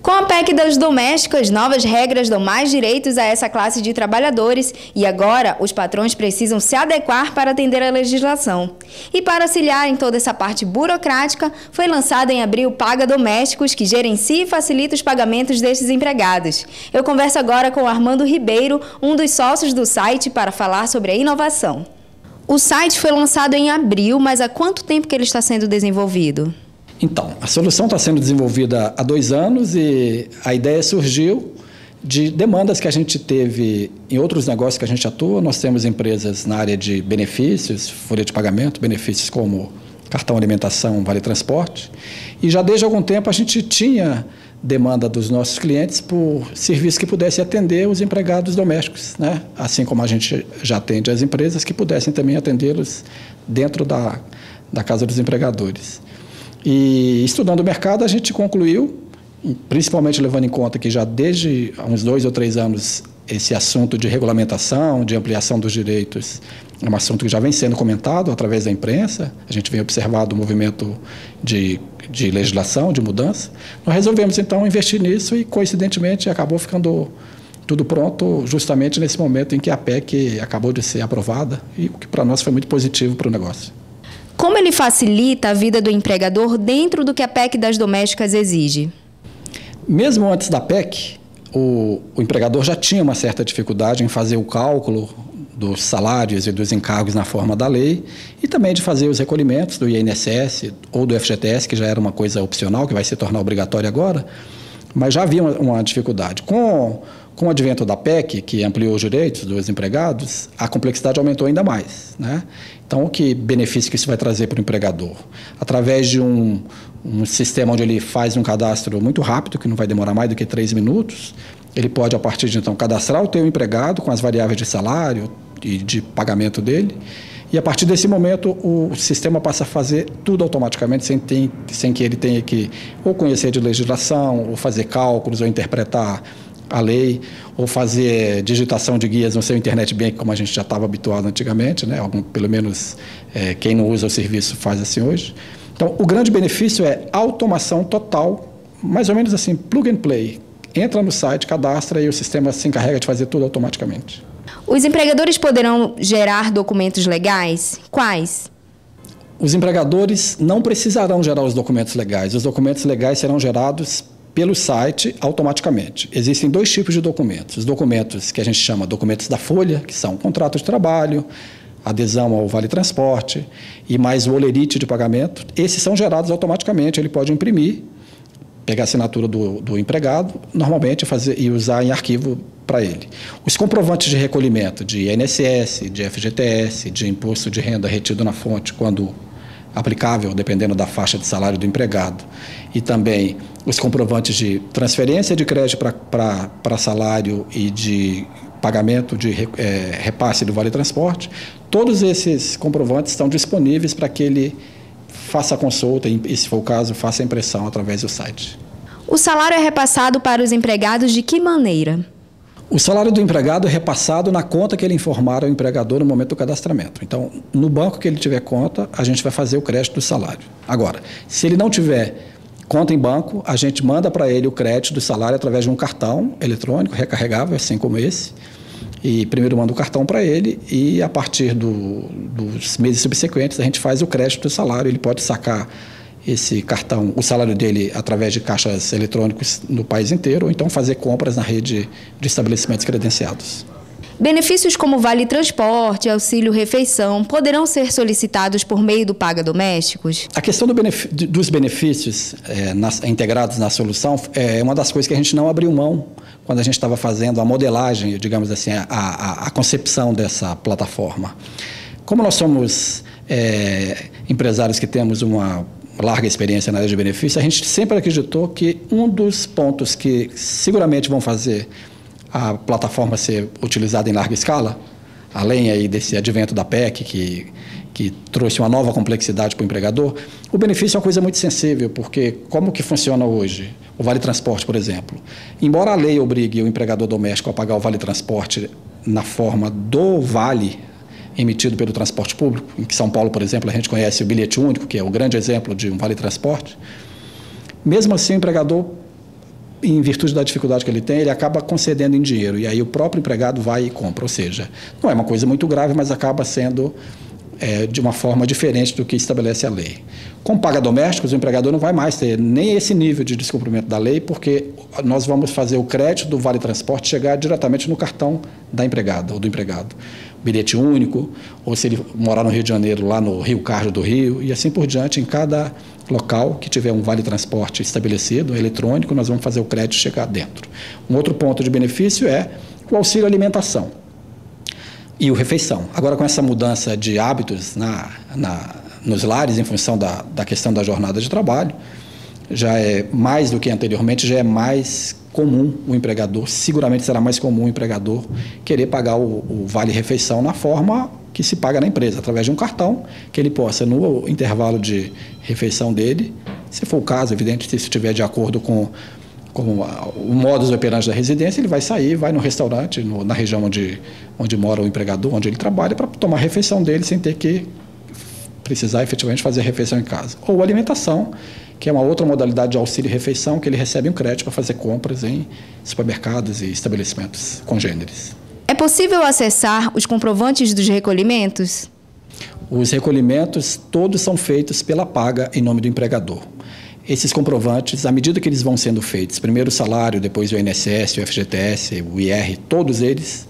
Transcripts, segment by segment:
Com a PEC das domésticas, novas regras dão mais direitos a essa classe de trabalhadores e agora os patrões precisam se adequar para atender à legislação. E para auxiliar em toda essa parte burocrática, foi lançado em abril o Paga Domésticos, que gerencia e facilita os pagamentos destes empregados. Eu converso agora com o Armando Ribeiro, um dos sócios do site, para falar sobre a inovação. O site foi lançado em abril, mas há quanto tempo que ele está sendo desenvolvido? Então, a solução está sendo desenvolvida há 2 anos e a ideia surgiu de demandas que a gente teve em outros negócios que a gente atua. Nós temos empresas na área de benefícios, folha de pagamento, benefícios como cartão alimentação, vale transporte. E já desde algum tempo a gente tinha demanda dos nossos clientes por serviços que pudessem atender os empregados domésticos, né? Assim como a gente já atende as empresas, que pudessem também atendê-los dentro da casa dos empregadores. E estudando o mercado, a gente concluiu, principalmente levando em conta que já desde há uns 2 ou 3 anos esse assunto de regulamentação, de ampliação dos direitos, é um assunto que já vem sendo comentado através da imprensa. A gente vem observando o movimento de legislação, de mudança. Nós resolvemos, então, investir nisso e, coincidentemente, acabou ficando tudo pronto justamente nesse momento em que a PEC acabou de ser aprovada, e o que para nós foi muito positivo para o negócio. Como ele facilita a vida do empregador dentro do que a PEC das domésticas exige? Mesmo antes da PEC, o empregador já tinha uma certa dificuldade em fazer o cálculo dos salários e dos encargos na forma da lei e também de fazer os recolhimentos do INSS ou do FGTS, que já era uma coisa opcional, que vai se tornar obrigatória agora, mas já havia uma dificuldade. Com o advento da PEC, que ampliou os direitos dos empregados, a complexidade aumentou ainda mais, né? Então, que benefício que isso vai trazer para o empregador? Através de um sistema onde ele faz um cadastro muito rápido, que não vai demorar mais do que 3 minutos, ele pode, a partir de então, cadastrar o teu empregado com as variáveis de salário e de pagamento dele, e a partir desse momento o sistema passa a fazer tudo automaticamente, sem que ele tenha que ou conhecer de legislação, ou fazer cálculos, ou interpretar a lei, ou fazer digitação de guias no seu internet bank, como a gente já estava habituado antigamente, né? Pelo menos quem não usa o serviço faz assim hoje. Então, o grande benefício é automação total, mais ou menos assim, plug and play. Entra no site, cadastra e o sistema se encarrega de fazer tudo automaticamente. Os empregadores poderão gerar documentos legais? Quais? Os empregadores não precisarão gerar os documentos legais. Os documentos legais serão gerados pelo site automaticamente. Existem 2 tipos de documentos. Os documentos que a gente chama documentos da folha, que são contrato de trabalho, adesão ao vale transporte e mais o olerite de pagamento. Esses são gerados automaticamente, ele pode imprimir, pegar a assinatura do empregado, normalmente fazer e usar em arquivo para ele. Os comprovantes de recolhimento de INSS, de FGTS, de imposto de renda retido na fonte, quando aplicável, dependendo da faixa de salário do empregado, e também os comprovantes de transferência de crédito para salário e de pagamento de repasse do vale transporte, todos esses comprovantes estão disponíveis para que ele faça a consulta e, se for o caso, faça a impressão através do site. O salário é repassado para os empregados de que maneira? O salário do empregado é repassado na conta que ele informar ao empregador no momento do cadastramento. Então, no banco que ele tiver conta, a gente vai fazer o crédito do salário. Agora, se ele não tiver conta em banco, a gente manda para ele o crédito do salário através de um cartão eletrônico recarregável, assim como esse. E primeiro manda o cartão para ele e, a partir dos meses subsequentes, a gente faz o crédito do salário. Ele pode sacar esse cartão, o salário dele, através de caixas eletrônicos no país inteiro, ou então fazer compras na rede de estabelecimentos credenciados. Benefícios como vale transporte, auxílio refeição, poderão ser solicitados por meio do Paga Domésticos? A questão dos benefícios integrados na solução é uma das coisas que a gente não abriu mão quando a gente estava fazendo a modelagem, digamos assim, a concepção dessa plataforma. Como nós somos empresários que temos uma larga experiência na área de benefícios, a gente sempre acreditou que um dos pontos que seguramente vão fazer a plataforma ser utilizada em larga escala, além aí desse advento da PEC, que trouxe uma nova complexidade para o empregador, o benefício é uma coisa muito sensível, porque como que funciona hoje? O Vale Transporte, por exemplo. Embora a lei obrigue o empregador doméstico a pagar o Vale Transporte na forma do Vale, emitido pelo transporte público. Em São Paulo, por exemplo, a gente conhece o bilhete único, que é o grande exemplo de um vale-transporte. Mesmo assim, o empregador, em virtude da dificuldade que ele tem, ele acaba concedendo em dinheiro, e aí o próprio empregado vai e compra. Ou seja, não é uma coisa muito grave, mas acaba sendo de uma forma diferente do que estabelece a lei. Com paga domésticos, o empregador não vai mais ter nem esse nível de descumprimento da lei, porque nós vamos fazer o crédito do vale-transporte chegar diretamente no cartão da empregada ou do empregado. Bilhete único, ou se ele morar no Rio de Janeiro, lá no Rio Cardo do Rio, e assim por diante, em cada local que tiver um vale-transporte estabelecido, eletrônico, nós vamos fazer o crédito chegar dentro. Um outro ponto de benefício é o auxílio alimentação e o refeição. Agora, com essa mudança de hábitos nos lares, em função da questão da jornada de trabalho, já é mais do que anteriormente, já é mais comum o empregador, seguramente será mais comum o empregador querer pagar o vale-refeição na forma que se paga na empresa, através de um cartão, que ele possa, no intervalo de refeição dele, se for o caso, evidente, se estiver de acordo com o modus operandi da residência, ele vai sair, vai no restaurante, na região onde mora o empregador, onde ele trabalha, para tomar a refeição dele sem ter que precisar efetivamente fazer a refeição em casa. Ou alimentação, que é uma outra modalidade de auxílio-refeição, que ele recebe um crédito para fazer compras em supermercados e estabelecimentos congêneres. É possível acessar os comprovantes dos recolhimentos? Os recolhimentos todos são feitos pela paga em nome do empregador. Esses comprovantes, à medida que eles vão sendo feitos, primeiro o salário, depois o INSS, o FGTS, o IR, todos eles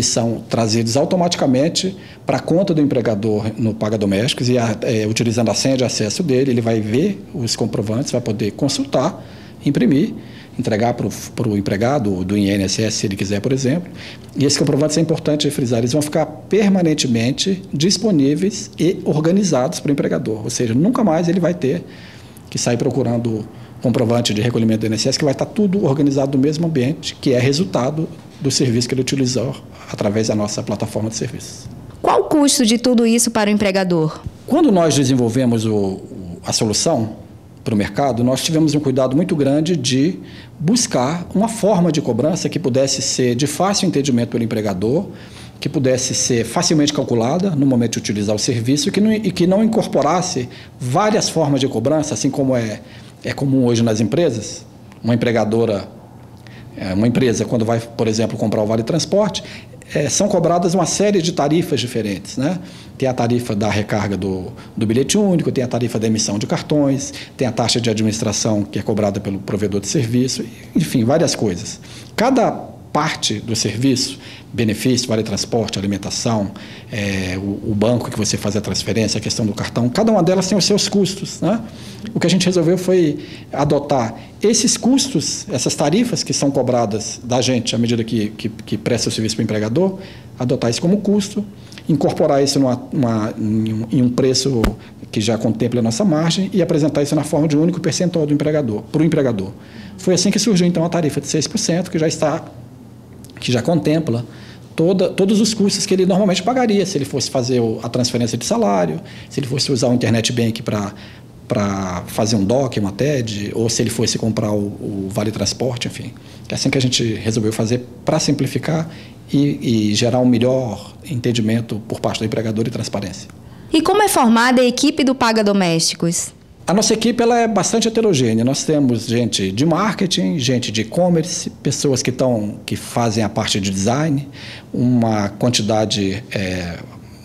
são trazidos automaticamente para a conta do empregador no Paga Domésticos e, utilizando a senha de acesso dele, ele vai ver os comprovantes, vai poder consultar, imprimir, entregar para o empregado do INSS, se ele quiser, por exemplo. E esses comprovantes, é importante frisar, eles vão ficar permanentemente disponíveis e organizados para o empregador, ou seja, nunca mais ele vai ter que sair procurando comprovante de recolhimento do INSS, que vai estar tudo organizado no mesmo ambiente, que é resultado do serviço que ele utilizou através da nossa plataforma de serviços. Qual o custo de tudo isso para o empregador? Quando nós desenvolvemos a solução para o mercado, nós tivemos um cuidado muito grande de buscar uma forma de cobrança que pudesse ser de fácil entendimento pelo empregador, que pudesse ser facilmente calculada no momento de utilizar o serviço e que não incorporasse várias formas de cobrança, assim como é comum hoje nas empresas. Uma empresa, quando vai, por exemplo, comprar o vale-transporte, são cobradas uma série de tarifas diferentes, né? Tem a tarifa da recarga do bilhete único, tem a tarifa da emissão de cartões, tem a taxa de administração que é cobrada pelo provedor de serviço, enfim, várias coisas. Cada parte do serviço, benefício, vale-transporte, alimentação, o banco que você faz a transferência, a questão do cartão, cada uma delas tem os seus custos, né? O que a gente resolveu foi adotar esses custos, essas tarifas que são cobradas da gente à medida que presta o serviço para o empregador, adotar isso como custo, incorporar isso em um preço que já contempla a nossa margem e apresentar isso na forma de um único percentual do empregador, para o empregador. Foi assim que surgiu, então, a tarifa de 6%, que já contempla todos os custos que ele normalmente pagaria se ele fosse fazer a transferência de salário, se ele fosse usar o Internet Bank para fazer um DOC, uma TED, ou se ele fosse comprar o Vale Transporte, enfim. É assim que a gente resolveu fazer para simplificar e gerar um melhor entendimento por parte do empregador e transparência. E como é formada a equipe do Paga Domésticos? A nossa equipe ela é bastante heterogênea. Nós temos gente de marketing, gente de e-commerce, pessoas que fazem a parte de design, uma quantidade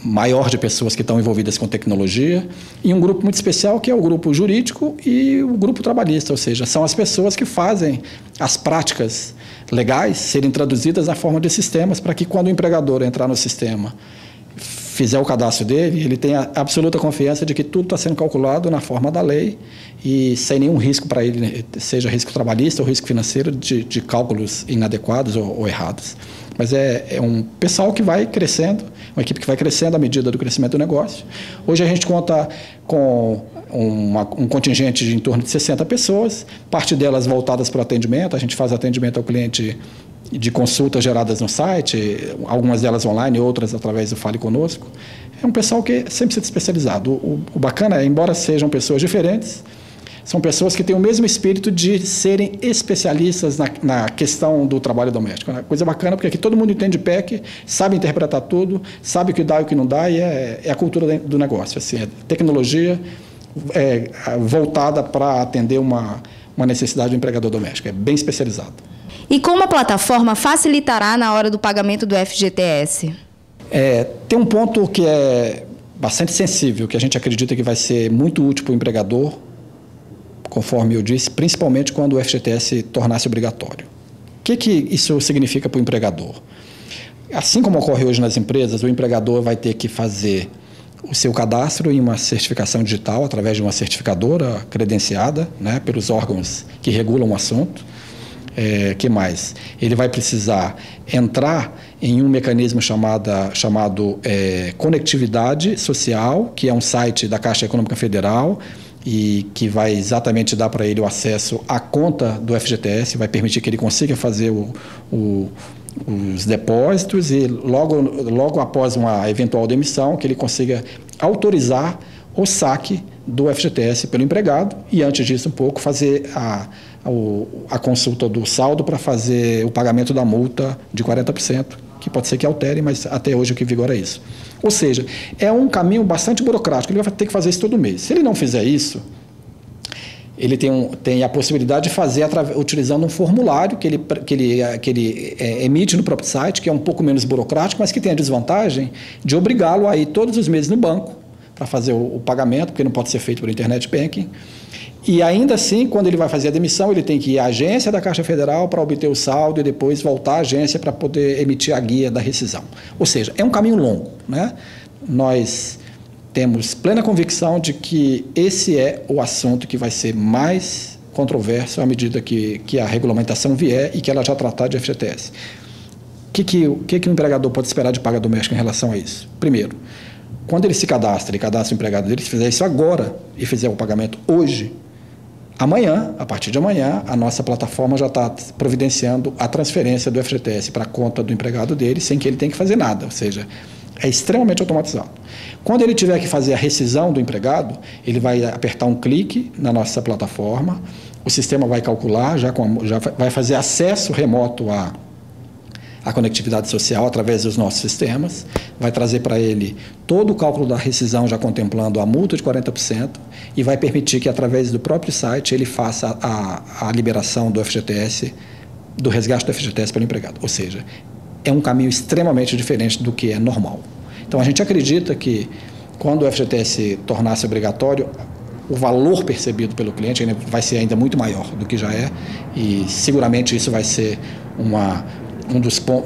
maior de pessoas que estão envolvidas com tecnologia e um grupo muito especial que é o grupo jurídico e o grupo trabalhista, ou seja, são as pessoas que fazem as práticas legais serem traduzidas na forma de sistemas para que quando o empregador entrar no sistema fizer o cadastro dele, ele tenha absoluta confiança de que tudo está sendo calculado na forma da lei e sem nenhum risco para ele, seja risco trabalhista ou risco financeiro de cálculos inadequados ou errados. Mas é um pessoal que vai crescendo, uma equipe que vai crescendo à medida do crescimento do negócio. Hoje a gente conta com um contingente de em torno de 60 pessoas, parte delas voltadas para o atendimento. A gente faz atendimento ao cliente de consultas geradas no site, algumas delas online, outras através do Fale Conosco. É um pessoal que sempre se especializado. O bacana é, embora sejam pessoas diferentes, são pessoas que têm o mesmo espírito de serem especialistas na questão do trabalho doméstico. Né? Coisa bacana, porque aqui todo mundo entende PEC, sabe interpretar tudo, sabe o que dá e o que não dá, e é a cultura do negócio. Assim, é tecnologia voltada para atender uma necessidade do empregador doméstico. É bem especializado. E como a plataforma facilitará na hora do pagamento do FGTS? Tem um ponto que é bastante sensível, que a gente acredita que vai ser muito útil para o empregador, conforme eu disse, principalmente quando o FGTS tornar-se obrigatório. O que isso significa para o empregador? Assim como ocorre hoje nas empresas, o empregador vai ter que fazer o seu cadastro em uma certificação digital, através de uma certificadora credenciada, né, pelos órgãos que regulam o assunto. Que mais? Ele vai precisar entrar em um mecanismo chamado Conectividade Social, que é um site da Caixa Econômica Federal e que vai exatamente dar para ele o acesso à conta do FGTS, vai permitir que ele consiga fazer os depósitos e logo após uma eventual demissão, que ele consiga autorizar o saque do FGTS pelo empregado e, antes disso, um pouco, fazer a consulta do saldo para fazer o pagamento da multa de 40%, que pode ser que altere, mas até hoje o que vigora é isso. Ou seja, é um caminho bastante burocrático, ele vai ter que fazer isso todo mês. Se ele não fizer isso, ele tem a possibilidade de fazer utilizando um formulário que ele emite no próprio site, que é um pouco menos burocrático, mas que tem a desvantagem de obrigá-lo a ir todos os meses no banco para fazer o pagamento, porque não pode ser feito por internet banking. E ainda assim, quando ele vai fazer a demissão, ele tem que ir à agência da Caixa Federal para obter o saldo e depois voltar à agência para poder emitir a guia da rescisão. Ou seja, é um caminho longo, né? Nós temos plena convicção de que esse é o assunto que vai ser mais controverso à medida que a regulamentação vier e que ela já tratar de FGTS. O que o empregador pode esperar de paga doméstica em relação a isso? Primeiro, quando ele cadastra o empregado dele, se fizer isso agora e fizer o pagamento hoje, amanhã, a partir de amanhã, a nossa plataforma já está providenciando a transferência do FGTS para a conta do empregado dele sem que ele tenha que fazer nada, ou seja, é extremamente automatizado. Quando ele tiver que fazer a rescisão do empregado, ele vai apertar um clique na nossa plataforma, o sistema vai calcular, já vai fazer acesso remoto à conectividade social através dos nossos sistemas, vai trazer para ele todo o cálculo da rescisão já contemplando a multa de 40% e vai permitir que através do próprio site ele faça a liberação do FGTS, do resgate do FGTS pelo empregado. Ou seja, é um caminho extremamente diferente do que é normal. Então a gente acredita que quando o FGTS tornar-se obrigatório, o valor percebido pelo cliente vai ser ainda muito maior do que já é e seguramente isso vai ser um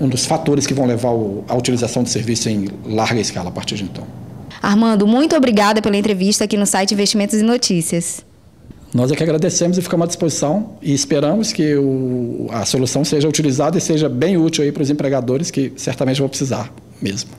dos fatores que vão levar a utilização do serviço em larga escala a partir de então. Armando, muito obrigada pela entrevista aqui no site Investimentos e Notícias. Nós é que agradecemos e ficamos à disposição e esperamos que a solução seja utilizada e seja bem útil aí para os empregadores que certamente vão precisar mesmo.